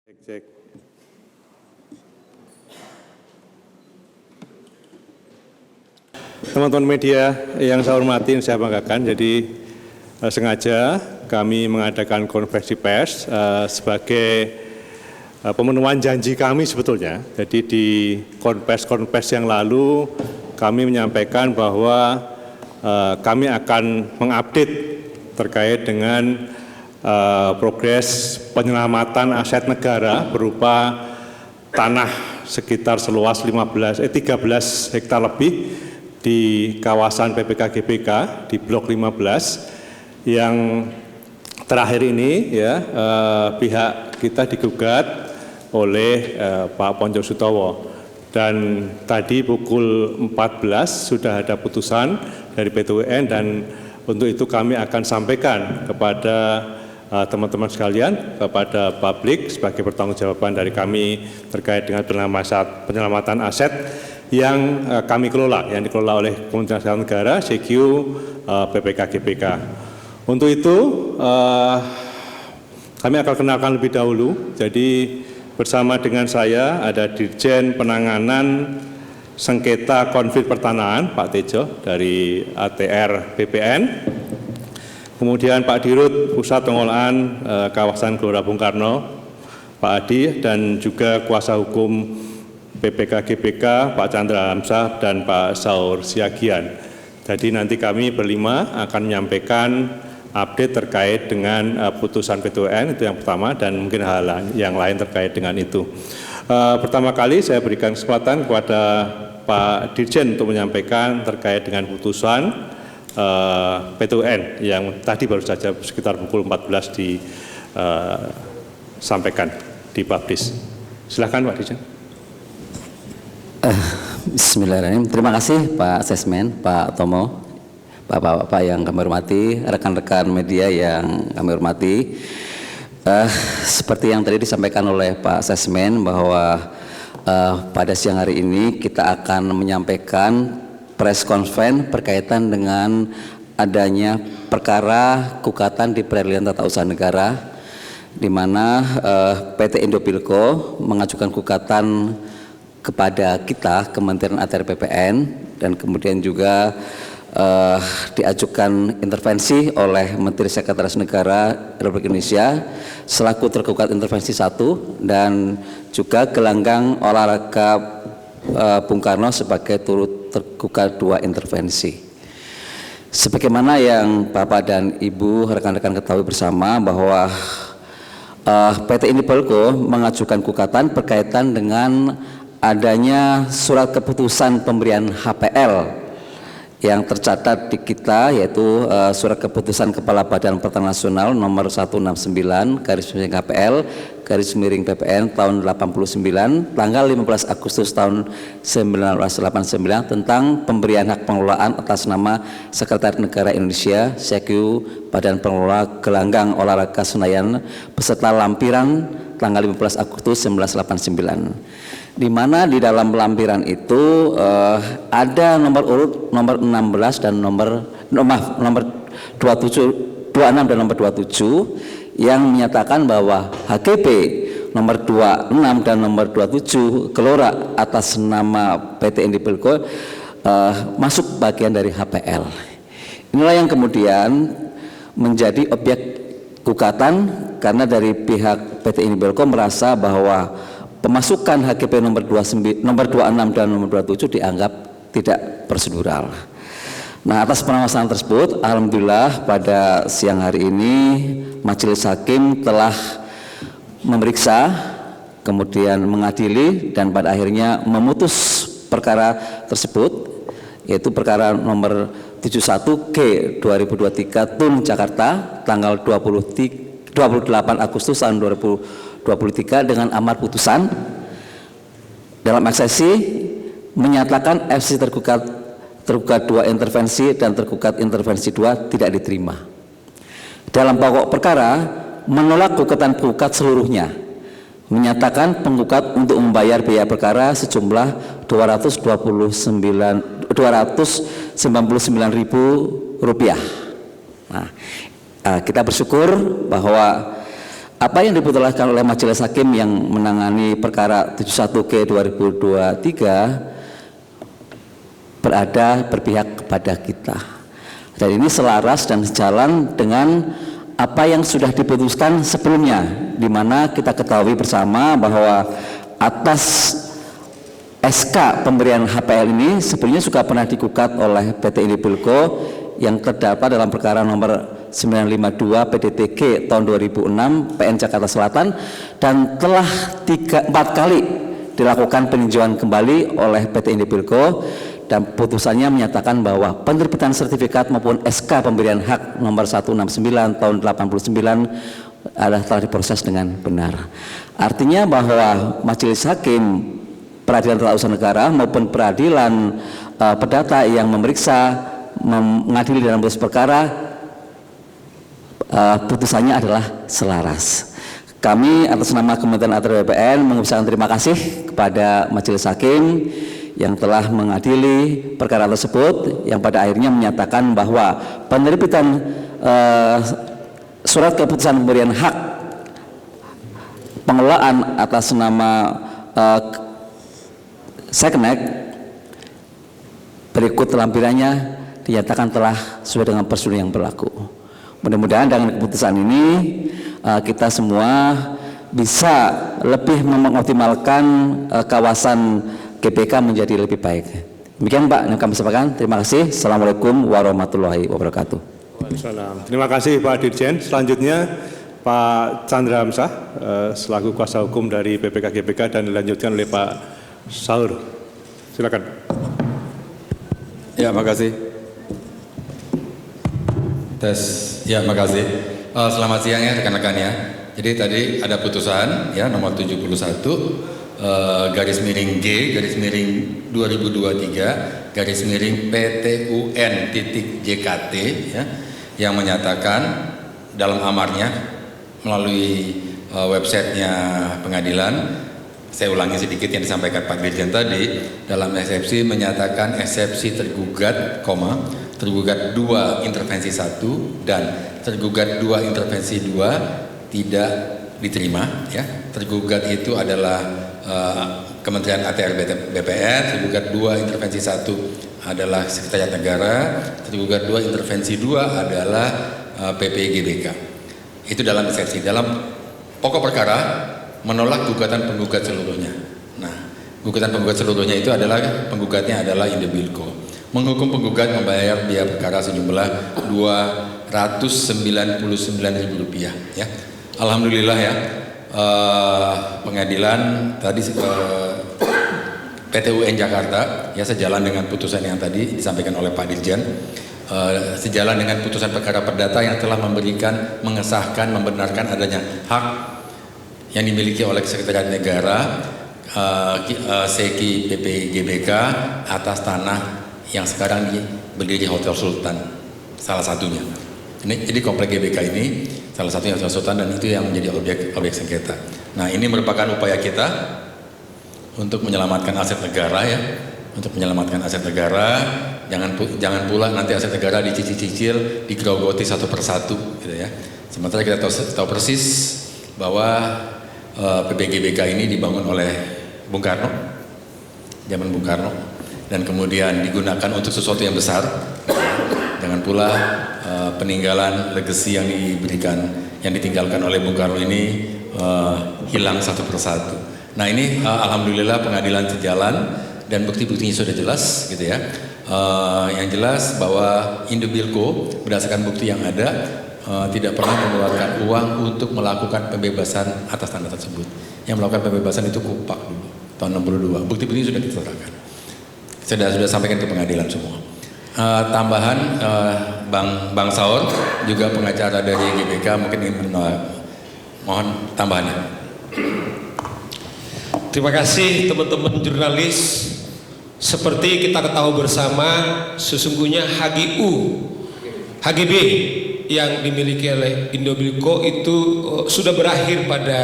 Cek. Teman-teman media yang saya hormati, saya banggakan, jadi sengaja kami mengadakan konferensi pers sebagai pemenuhan janji kami sebetulnya. Jadi di konferensi yang lalu kami menyampaikan bahwa kami akan mengupdate terkait dengan progres penyelamatan aset negara berupa tanah sekitar seluas 13 hektar lebih di kawasan PPK GBK di Blok 15 yang terakhir ini ya pihak kita digugat oleh Pak Ponco Sutowo, dan tadi pukul 14 sudah ada putusan dari PT UN, dan untuk itu kami akan sampaikan kepada teman-teman sekalian, kepada publik sebagai pertanggungjawaban dari kami terkait dengan penyelamatan aset yang kami kelola, yang dikelola oleh Kementerian Aset Negara, CQ, PPK GBK. Untuk itu kami akan kenalkan lebih dahulu. Jadi bersama dengan saya ada Dirjen Penanganan Sengketa Konflik Pertanahan Pak Tejo dari ATR BPN. Kemudian Pak Dirut Pusat Pengolahan Kawasan Gelora Bung Karno, Pak Adi, dan juga kuasa hukum PPK GBK, Pak Chandra Hamzah dan Pak Saur Siagian. Jadi nanti kami berlima akan menyampaikan update terkait dengan putusan PT UN, itu yang pertama, dan mungkin hal yang lain terkait dengan itu. Pertama kali saya berikan kesempatan kepada Pak Dirjen untuk menyampaikan terkait dengan putusan PT UN yang tadi baru saja sekitar pukul 14 disampaikan, dipublish. Silakan Pak Dirjen. Bismillahirrahmanirrahim. Terima kasih Pak Sesmen, Pak Tomo, Bapak-bapak yang kami hormati, rekan-rekan media yang kami hormati. Seperti yang tadi disampaikan oleh Pak Sesmen bahwa pada siang hari ini kita akan menyampaikan press conference berkaitan dengan adanya perkara gugatan di Peradilan Tata Usaha Negara, di mana PT Indopilko mengajukan gugatan kepada kita, Kementerian ATR BPN, dan kemudian juga diajukan intervensi oleh Menteri Sekretaris Negara Republik Indonesia selaku tergugat intervensi 1, dan juga Gelanggang Olahraga Bung Karno sebagai turut tergugat 2 intervensi. Sebagaimana yang Bapak dan Ibu rekan-rekan ketahui bersama bahwa PT Indopilko mengajukan gugatan berkaitan dengan adanya surat keputusan pemberian HPL yang tercatat di kita, yaitu surat keputusan Kepala Badan Pertanahan Nasional nomor 169 /HPL /PPN tahun 89 tanggal 15 Agustus tahun 1989 tentang pemberian hak pengelolaan atas nama Sekretariat Negara Indonesia CQ Badan Pengelola Gelanggang Olahraga Senayan beserta lampiran tanggal 15 Agustus 1989. Di mana di dalam lampiran itu ada nomor urut nomor 16 dan nomor 26 dan nomor 27 yang menyatakan bahwa HGB nomor 26 dan nomor 27 Gelora atas nama PT Indopilko masuk bagian dari HPL. Inilah yang kemudian menjadi objek gugatan karena dari pihak PT Indopilko merasa bahwa pemasukan HGB nomor 26 dan nomor 27 dianggap tidak prosedural. Nah, atas pengawasan tersebut, alhamdulillah pada siang hari ini Majelis Hakim telah memeriksa, kemudian mengadili, dan pada akhirnya memutus perkara tersebut, yaitu perkara nomor 71G 2023 TUN Jakarta tanggal 28 Agustus tahun 2023 dengan amar putusan dalam eksepsi menyatakan FC tergugat 2 intervensi dan tergugat intervensi 2 tidak diterima. Dalam pokok perkara menolak gugatan penggugat seluruhnya, menyatakan penggugat untuk membayar biaya perkara sejumlah Rp299.000. Nah, kita bersyukur bahwa apa yang diputuskan oleh Majelis Hakim yang menangani perkara 71G 2023 berpihak kepada kita. Dan ini selaras dan sejalan dengan apa yang sudah diputuskan sebelumnya, di mana kita ketahui bersama bahwa atas SK pemberian HPL ini sebelumnya juga pernah digugat oleh PT Indobilco yang terdapat dalam perkara nomor 952 PDTG tahun 2006 PN Jakarta Selatan, dan telah 4 kali dilakukan peninjauan kembali oleh PT Indobilco, dan putusannya menyatakan bahwa penerbitan sertifikat maupun SK pemberian hak nomor 169 tahun 89 adalah telah diproses dengan benar. Artinya bahwa Majelis Hakim Peradilan Tata Usaha Negara maupun Peradilan Perdata yang memeriksa mengadili dalam proses perkara, putusannya adalah selaras. Kami atas nama Kementerian Atr BPN mengucapkan terima kasih kepada Majelis Hakim yang telah mengadili perkara tersebut, yang pada akhirnya menyatakan bahwa penerbitan surat keputusan pemberian hak pengelolaan atas nama Seknek berikut lampirannya dinyatakan telah sesuai dengan prosedur yang berlaku. Mudah-mudahan dengan keputusan ini kita semua bisa lebih mengoptimalkan kawasan GBK menjadi lebih baik. Demikian Pak yang kami sampaikan. Terima kasih. Assalamualaikum warahmatullahi wabarakatuh. Waalaikumsalam. Terima kasih Pak Dirjen. Selanjutnya Pak Chandra Hamzah selaku kuasa hukum dari BPK GBK dan dilanjutkan oleh Pak Saur. Silakan. Ya, makasih. Ya, makasih. Selamat siang ya rekan-rekan ya. Jadi tadi ada putusan ya nomor 71 garis miring G garis miring 2023 garis miring PTUN.JKT ya, yang menyatakan dalam amarnya melalui websitenya pengadilan. Saya ulangi sedikit yang disampaikan Pak Dirjen tadi. Dalam eksepsi menyatakan eksepsi tergugat, tergugat 2 intervensi 1 dan tergugat 2 intervensi 2 tidak diterima. Ya. Tergugat itu adalah Kementerian ATR BPN, tergugat 2 intervensi 1 adalah Sekretariat Negara, tergugat 2 intervensi 2 adalah PPGBK. Itu dalam eksepsi. Dalam pokok perkara menolak gugatan penggugat seluruhnya. Nah, gugatan penggugat seluruhnya itu adalah penggugatnya adalah Indobilco. Menghukum penggugat membayar biaya perkara sejumlah Rp299.000 ya. Alhamdulillah ya. Pengadilan tadi PT UN Jakarta ya sejalan dengan putusan yang tadi disampaikan oleh Pak Dirjen. Sejalan dengan putusan perkara perdata yang telah mengesahkan, membenarkan adanya hak yang dimiliki oleh Sekretariat Negara Seki PPGBK atas tanah yang sekarang berdiri Hotel Sultan, salah satunya. Jadi komplek GBK ini salah satunya Hotel Sultan, dan itu yang menjadi objek sengketa. Nah, ini merupakan upaya kita untuk menyelamatkan aset negara ya, untuk menyelamatkan aset negara. Jangan pula nanti aset negara dicicil-cicil, digerogoti satu persatu, gitu ya. Sementara kita tahu persis bahwa PPGBK ini dibangun oleh Bung Karno, zaman Bung Karno, dan kemudian digunakan untuk sesuatu yang besar. Jangan pula peninggalan legacy yang ditinggalkan oleh Bung Karno ini hilang satu persatu. Nah, ini alhamdulillah pengadilan sejalan dan bukti-buktinya sudah jelas, gitu ya. Yang jelas bahwa Indobilco berdasarkan bukti yang ada tidak pernah mengeluarkan uang untuk melakukan pembebasan atas tanah tersebut. Yang melakukan pembebasan itu Kupak dulu, tahun 62. Bukti-bukti sudah diserahkan. Sudah sampaikan ke pengadilan semua. Tambahan Bang Saur juga pengacara dari GBK mungkin ingin mohon tambahannya. Terima kasih teman-teman jurnalis. Seperti kita ketahui bersama, sesungguhnya HGB yang dimiliki oleh Indobilco itu sudah berakhir pada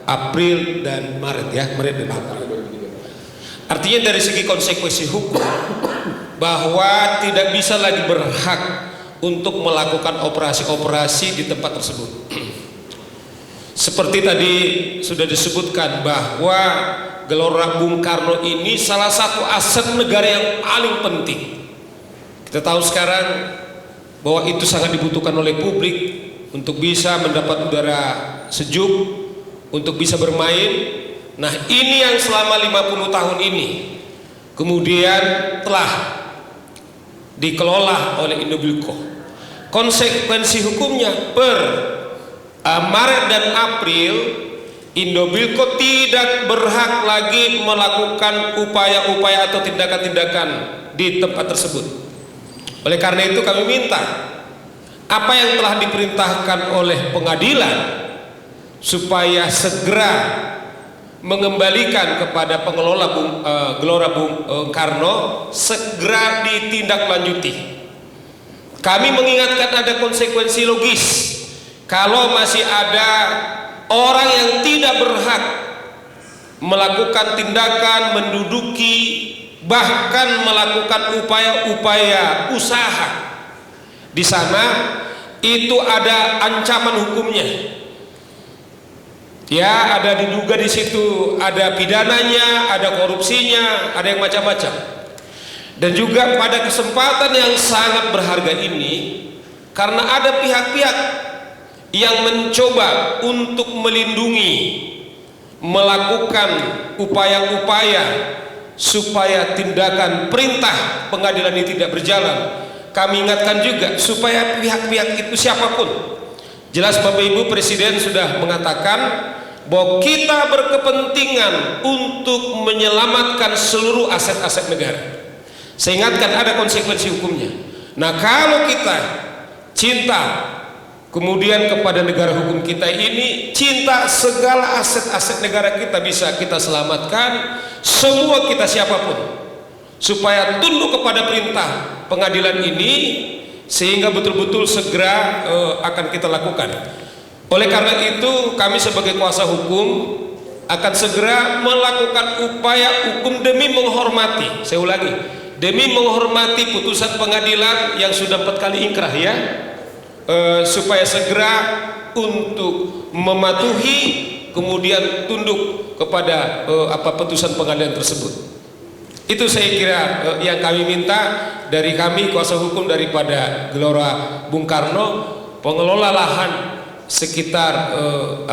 April dan Maret ya, Maret dan April. Artinya dari segi konsekuensi hukum bahwa tidak bisa lagi berhak untuk melakukan operasi-operasi di tempat tersebut. Seperti seperti tadi sudah disebutkan bahwa Gelora Bung Karno ini salah satu aset negara yang paling penting. Kita tahu sekarang bahwa itu sangat dibutuhkan oleh publik untuk bisa mendapat udara sejuk, untuk bisa bermain. Nah, ini yang selama 50 tahun ini kemudian telah dikelola oleh Indobilco. Konsekuensi hukumnya per Maret dan April, Indobilco tidak berhak lagi melakukan upaya-upaya atau tindakan-tindakan di tempat tersebut. Oleh karena itu kami minta apa yang telah diperintahkan oleh pengadilan supaya segera mengembalikan kepada pengelola Gelora Bung Karno segera ditindaklanjuti. Kami mengingatkan ada konsekuensi logis kalau masih ada orang yang tidak berhak melakukan tindakan, menduduki, bahkan melakukan upaya-upaya usaha di sana, itu ada ancaman hukumnya. Ya, ada diduga di situ ada pidananya, ada korupsinya, ada yang macam-macam. Dan juga pada kesempatan yang sangat berharga ini, karena ada pihak-pihak yang mencoba untuk melindungi, melakukan upaya-upaya supaya tindakan perintah pengadilan ini tidak berjalan. Kami ingatkan juga supaya pihak-pihak itu siapapun, jelas Bapak Ibu Presiden sudah mengatakan bahwa kita berkepentingan untuk menyelamatkan seluruh aset-aset negara. Saya ingatkan ada konsekuensi hukumnya. Nah, kalau kita cinta kemudian kepada negara hukum kita ini, cinta segala aset-aset negara kita bisa kita selamatkan, semua kita siapapun, supaya tunduk kepada perintah pengadilan ini, sehingga betul-betul segera akan kita lakukan. Oleh karena itu kami sebagai kuasa hukum akan segera melakukan upaya hukum demi menghormati, saya ulangi, demi menghormati putusan pengadilan yang sudah 4 kali ingkrah ya, supaya segera untuk mematuhi kemudian tunduk kepada putusan pengadilan tersebut. Itu saya kira yang kami minta dari kami kuasa hukum daripada Gelora Bung Karno, pengelola lahan sekitar 13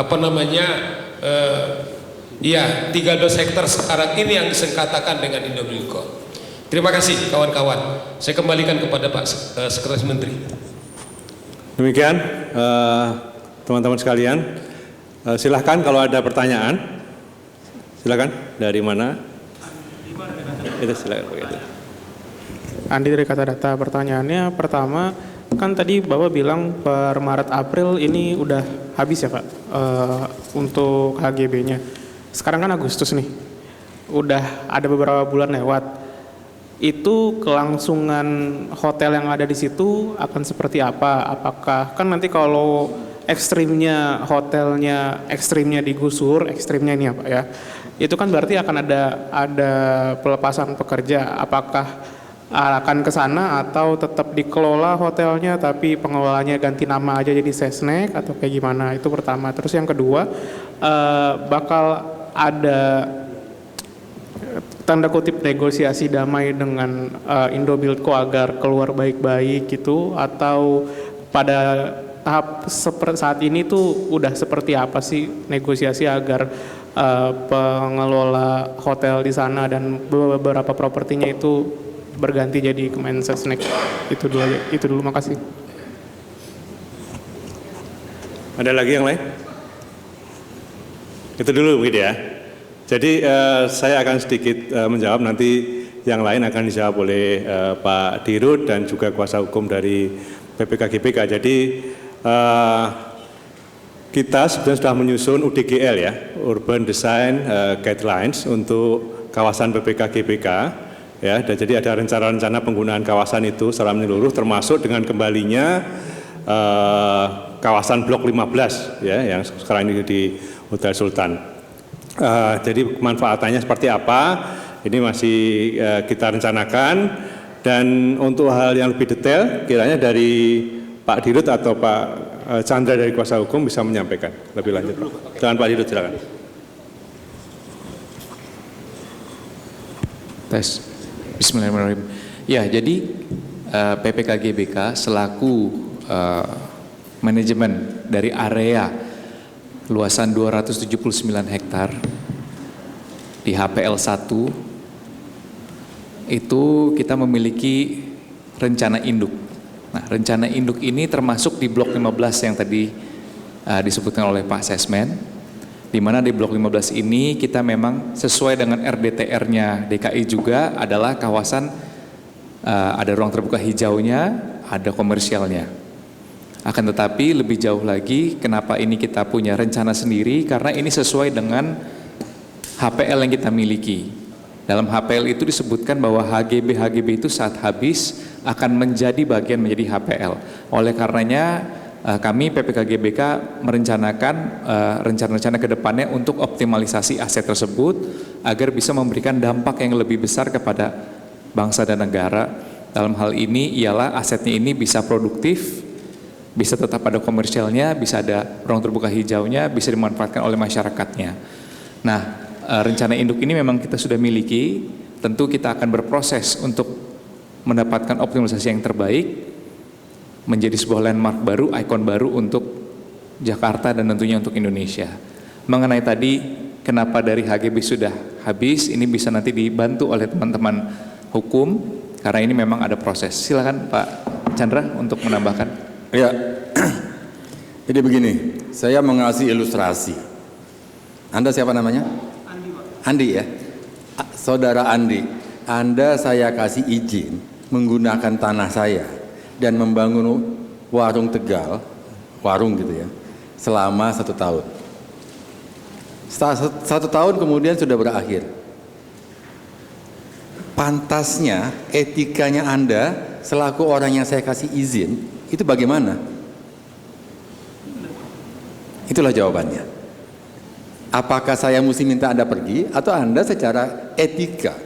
hektar sekarang ini yang disengketakan dengan Indobilco. Terima kasih kawan-kawan. Saya kembalikan kepada Pak Sekretaris Menteri. Demikian teman-teman sekalian, silahkan kalau ada pertanyaan, silahkan dari mana? Itu silakan begitu. Andi dari Kata Data. Pertanyaannya pertama, kan tadi Bapak bilang per Maret April ini udah habis ya Pak untuk HGB-nya. Sekarang kan Agustus nih, udah ada beberapa bulan lewat. Itu kelangsungan hotel yang ada di situ akan seperti apa? Apakah kan nanti kalau ekstrimnya hotelnya ekstrimnya digusur, ekstrimnya ini apa ya? Itu kan berarti akan ada pelepasan pekerja. Apakah akan ke sana atau tetap dikelola hotelnya tapi pengelolanya ganti nama aja jadi Sesnek atau kayak gimana? Itu pertama. Terus yang kedua, bakal ada tanda kutip negosiasi damai dengan Indobilco agar keluar baik-baik gitu, atau pada tahap seperti saat ini tuh udah seperti apa sih negosiasi agar pengelola hotel di sana dan beberapa propertinya itu berganti jadi Kemensesnek? Itu dulu, makasih. Ada lagi yang lain? Itu dulu begitu ya. Jadi saya akan sedikit menjawab, nanti yang lain akan dijawab oleh Pak Dirut dan juga kuasa hukum dari PPK GBK. Jadi kita sebenarnya sudah menyusun UDGL ya, Urban Design Guidelines untuk kawasan PPK GBK ya. Dan jadi ada rencana-rencana penggunaan kawasan itu secara menyeluruh, termasuk dengan kembalinya kawasan Blok 15 ya, yang sekarang ini di Hotel Sultan. Jadi manfaatannya seperti apa, ini masih kita rencanakan. Dan untuk hal yang lebih detail, kiranya dari Pak Dirut atau Pak Chandra dari kuasa hukum bisa menyampaikan lebih lanjut. Dengan Pak Dirut, silakan. Tes. Bismillahirrahmanirrahim. Ya, jadi PPK GBK selaku manajemen dari area luasan 279 hektar di HPL 1 itu kita memiliki rencana induk. Nah, rencana induk ini termasuk di blok 15 yang tadi disebutkan oleh Pak Sesmen, di mana di blok 15 ini kita memang sesuai dengan RDTR-nya DKI juga adalah kawasan ada ruang terbuka hijaunya, ada komersialnya. Akan tetapi lebih jauh lagi, kenapa ini kita punya rencana sendiri? Karena ini sesuai dengan HPL yang kita miliki. Dalam HPL itu disebutkan bahwa HGB itu saat habis akan menjadi bagian menjadi HPL. Oleh karenanya kami PPK GBK merencanakan rencana-rencana ke depannya untuk optimalisasi aset tersebut agar bisa memberikan dampak yang lebih besar kepada bangsa dan negara. Dalam hal ini ialah asetnya ini bisa produktif, bisa tetap ada komersialnya, bisa ada ruang terbuka hijaunya, bisa dimanfaatkan oleh masyarakatnya. Nah, rencana induk ini memang kita sudah miliki, tentu kita akan berproses untuk mendapatkan optimalisasi yang terbaik, menjadi sebuah landmark baru, ikon baru untuk Jakarta dan tentunya untuk Indonesia. Mengenai tadi, kenapa dari HGB sudah habis, ini bisa nanti dibantu oleh teman-teman hukum, karena ini memang ada proses. Silakan Pak Chandra untuk menambahkan. Ya, jadi begini, saya mengasih ilustrasi. Anda siapa namanya? Andi, Pak. Andi ya? Saudara Andi, Anda saya kasih izin menggunakan tanah saya dan membangun warung Tegal, warung gitu ya, selama 1 tahun. 1 tahun kemudian sudah berakhir. Pantasnya, etikanya Anda selaku orang yang saya kasih izin, itu bagaimana? Itulah jawabannya. Apakah saya mesti minta Anda pergi atau Anda secara etika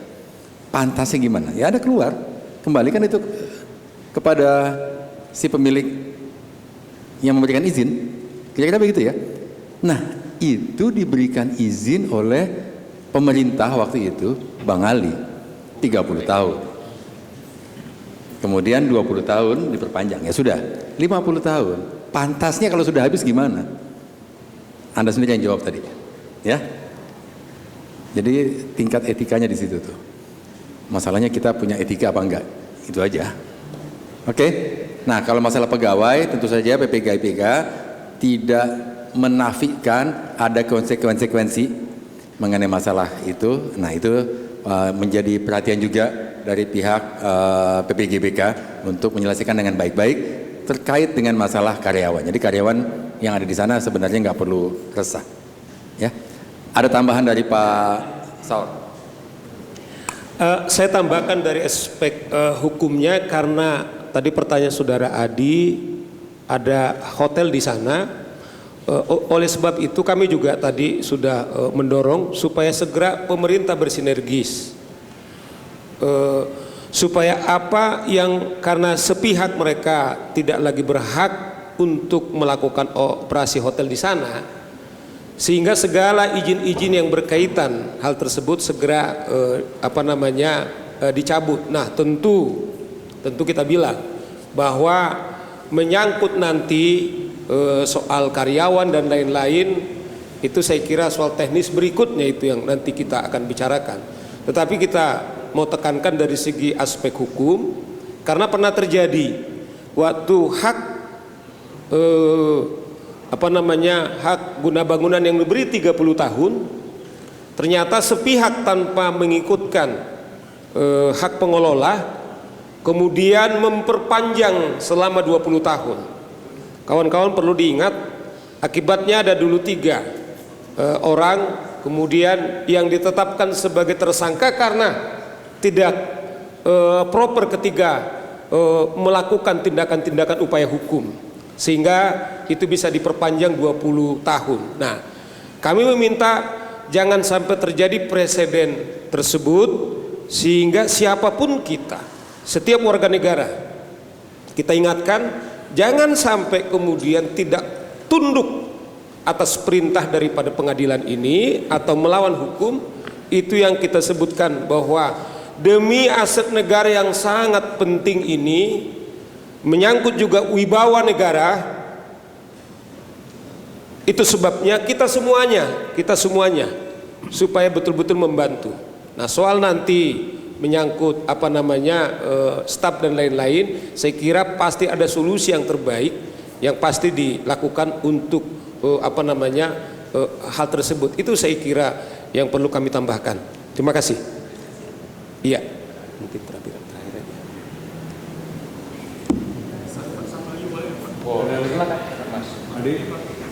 pantasnya gimana? Ya Anda keluar, kembalikan itu kepada si pemilik yang memberikan izin. Kira-kira begitu ya. Nah, itu diberikan izin oleh pemerintah waktu itu, Bang Ali, 30 tahun. Kemudian 20 tahun diperpanjang, ya sudah 50 tahun. Pantasnya kalau sudah habis gimana? Anda sendiri yang jawab tadi, ya. Jadi tingkat etikanya di situ tuh. Masalahnya kita punya etika apa enggak? Itu aja. Oke. Nah, kalau masalah pegawai, tentu saja PPK tidak menafikan ada konsekuensi mengenai masalah itu. Nah, itu menjadi perhatian juga dari pihak PPGBK untuk menyelesaikan dengan baik-baik terkait dengan masalah karyawan. Jadi karyawan yang ada di sana sebenarnya nggak perlu resah. Ya, ada tambahan dari Pak Saur. Saya tambahkan dari aspek hukumnya, karena tadi pertanyaan saudara Adi, ada hotel di sana. Oleh sebab itu kami juga tadi sudah mendorong supaya segera pemerintah bersinergis, supaya apa yang karena sepihak mereka tidak lagi berhak untuk melakukan operasi hotel di sana, sehingga segala izin-izin yang berkaitan hal tersebut segera dicabut. Nah, tentu kita bilang bahwa menyangkut nanti soal karyawan dan lain-lain, itu saya kira soal teknis berikutnya itu yang nanti kita akan bicarakan. Tetapi kita mau tekankan dari segi aspek hukum, karena pernah terjadi waktu hak hak guna bangunan yang diberi 30 tahun, ternyata sepihak tanpa mengikutkan hak pengelola, kemudian memperpanjang selama 20 tahun. Kawan-kawan perlu diingat, akibatnya ada dulu 3 orang kemudian yang ditetapkan sebagai tersangka karena tidak proper ketika melakukan tindakan-tindakan upaya hukum, sehingga itu bisa diperpanjang 20 tahun. Nah, kami meminta jangan sampai terjadi presiden tersebut, sehingga siapapun kita, setiap warga negara, kita ingatkan jangan sampai kemudian tidak tunduk atas perintah daripada pengadilan ini atau melawan hukum. Itu yang kita sebutkan bahwa demi aset negara yang sangat penting ini, menyangkut juga wibawa negara, itu sebabnya kita semuanya supaya betul-betul membantu. Nah, soal nanti menyangkut staf dan lain-lain, saya kira pasti ada solusi yang terbaik yang pasti dilakukan untuk hal tersebut. Itu saya kira yang perlu kami tambahkan. Terima kasih. Iya. Mungkin terakhir aja.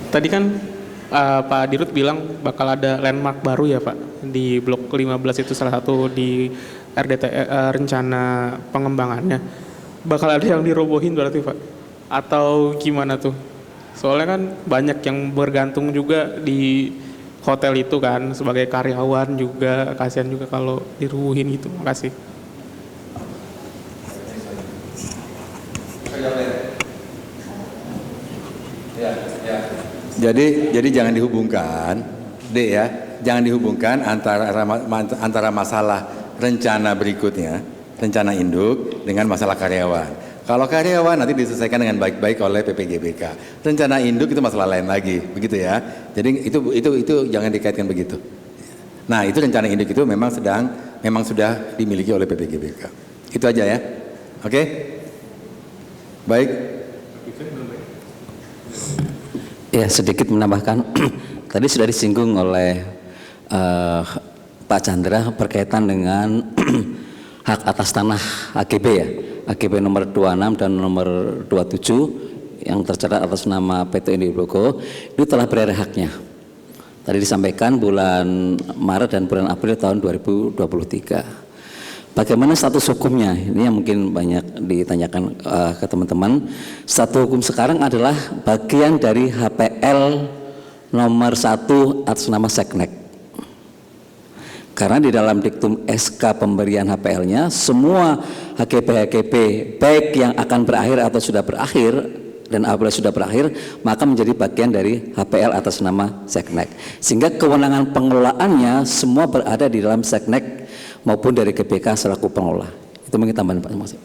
Tadi kan Pak Dirut bilang bakal ada landmark baru ya Pak di blok 15, itu salah satu di rencana pengembangannya. Bakal ada yang dirobohin berarti Pak? Atau gimana tuh? Soalnya kan banyak yang bergantung juga di hotel itu kan, sebagai karyawan juga, kasihan juga kalau dirubuhin gitu. Makasih. Jadi jangan dihubungkan, Dek ya, jangan dihubungkan antara masalah rencana berikutnya, rencana induk dengan masalah karyawan. Kalau karyawan nanti diselesaikan dengan baik-baik oleh PPGBK. Rencana induk itu masalah lain lagi, begitu ya. Jadi itu jangan dikaitkan begitu. Nah, itu rencana induk itu memang sudah dimiliki oleh PPGBK. Itu aja ya. Oke? Baik. Ya, sedikit menambahkan. Tadi sudah disinggung oleh Pak Chandra berkaitan dengan hak atas tanah AGB ya. AGB nomor 26 dan nomor 27 yang tercatat atas nama PT Indobilco itu telah berakhir haknya. Tadi disampaikan bulan Maret dan bulan April tahun 2023. Bagaimana status hukumnya? Ini yang mungkin banyak ditanyakan ke teman-teman. Status hukum sekarang adalah bagian dari HPL nomor 1 atas nama Seknek. Karena di dalam diktum SK pemberian HPL-nya, semua HGP baik yang akan berakhir atau sudah berakhir, dan apabila sudah berakhir maka menjadi bagian dari HPL atas nama Seknek. Sehingga kewenangan pengelolaannya semua berada di dalam Seknek maupun dari GBK selaku pengelola. Itu mungkin tambahan Pak.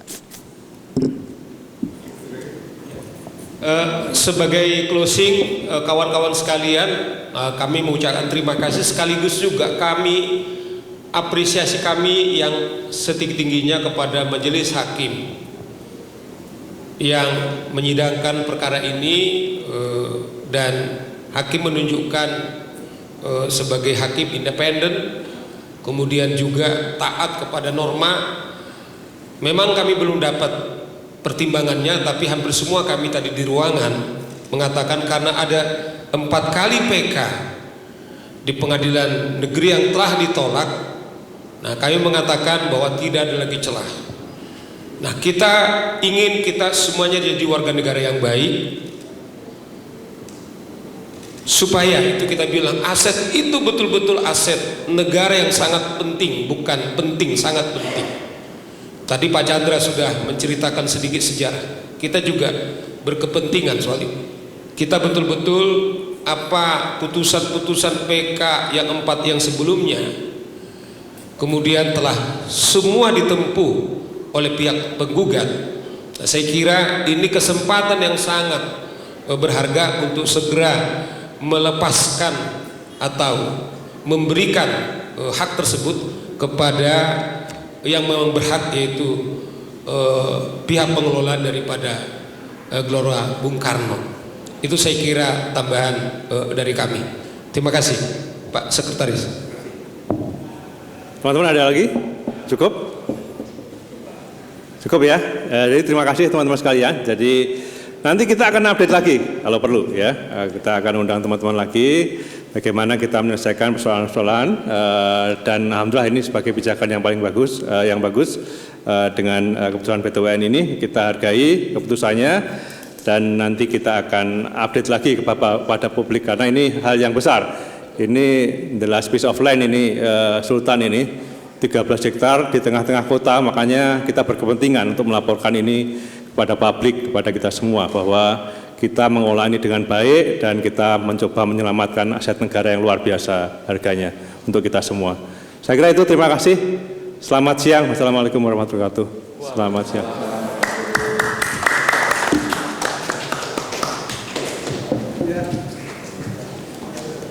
Sebagai closing, kawan-kawan sekalian, kami mengucapkan terima kasih sekaligus juga kami apresiasi kami yang setinggi-tingginya kepada majelis hakim yang menyidangkan perkara ini, dan hakim menunjukkan sebagai hakim independen, kemudian juga taat kepada norma. Memang kami belum dapat pertimbangannya, tapi hampir semua kami tadi di ruangan mengatakan karena ada 4 kali PK di pengadilan negeri yang telah ditolak. Nah, kami mengatakan bahwa tidak ada lagi celah. Nah, kita ingin kita semuanya jadi warga negara yang baik, supaya itu kita bilang aset itu betul-betul aset negara yang sangat penting, bukan penting, sangat penting. Tadi Pak Chandra sudah menceritakan sedikit sejarah. Kita juga berkepentingan soal itu. Kita betul-betul apa putusan-putusan PK yang 4 yang sebelumnya kemudian telah semua ditempuh oleh pihak penggugat. Nah, saya kira ini kesempatan yang sangat berharga untuk segera melepaskan atau memberikan hak tersebut kepada yang memang berhak, yaitu pihak pengelola daripada Gelora Bung Karno. Itu saya kira tambahan dari kami. Terima kasih Pak Sekretaris. Teman-teman ada lagi? Cukup? Cukup ya. Jadi terima kasih teman-teman sekalian. Jadi nanti kita akan update lagi kalau perlu ya. Kita akan undang teman-teman lagi bagaimana kita menyelesaikan persoalan-persoalan, dan alhamdulillah ini sebagai pijakan yang paling bagus, dengan keputusan PT UN ini kita hargai keputusannya, dan nanti kita akan update lagi kepada publik karena ini hal yang besar. Ini the last piece of land ini, Sultan ini 13 hektar di tengah-tengah kota, makanya kita berkepentingan untuk melaporkan ini kepada publik, kepada kita semua bahwa kita mengolah ini dengan baik dan kita mencoba menyelamatkan aset negara yang luar biasa harganya untuk kita semua. Saya kira itu, terima kasih. Selamat siang. Wassalamualaikum warahmatullahi wabarakatuh. Selamat siang.